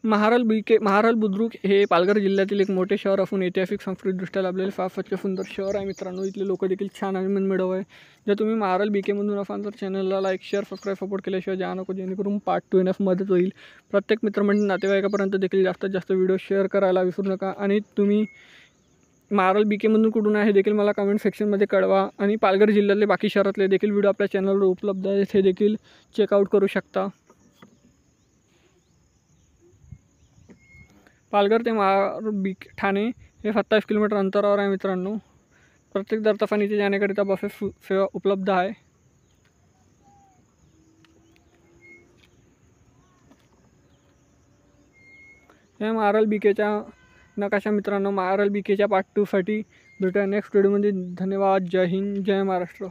महाराल बुद्रुक हे पालघर जिल्ह्यातील एक मोठे शहर असून ऐतिहासिक सांस्कृतिकदृष्ट्या लाभलेले फार स्वच्छ सुंदर शहर आहे मित्रांनो। इथले लोक देखील छान आणि मनमिळाऊ आहे। जर तुम्ही महाराल बीकेमधून असाल तर चॅनलला लाईक शेअर सबस्क्राईब सपोर्ट केल्याशिवाय जा नको, जेणेकरून पार्ट 2 येण्यास मदत होईल। प्रत्येक मित्रमंडळी नातेवाईकापर्यंत देखील जास्तीत जास्त व्हिडिओ शेअर करायला विसरू नका। आणि तुम्ही महाराल बीकेमधून कुठून आहे देखील मला कमेंट सेक्शनमध्ये कळवा। आणि पालघर जिल्ह्यातले बाकी शहरातले देखील व्हिडिओ आपल्या चॅनलवर उपलब्ध आहेत, हे देखील चेकआउट करू शकता। पालघर ते ठाणे हे 27 किलोमीटर अंतरावर आहे मित्रांनो। प्रत्येक दरतफानीचे जाण्याकरिता बसेस सेवा उपलब्ध आहे। या महाराल बीकेच्या नकाशा मित्रांनो। महाराल बीकेच्या पार्ट 2 साठी भेटूया नेक्स्ट व्हिडिओमध्ये। धन्यवाद। जय हिंद, जय महाराष्ट्र।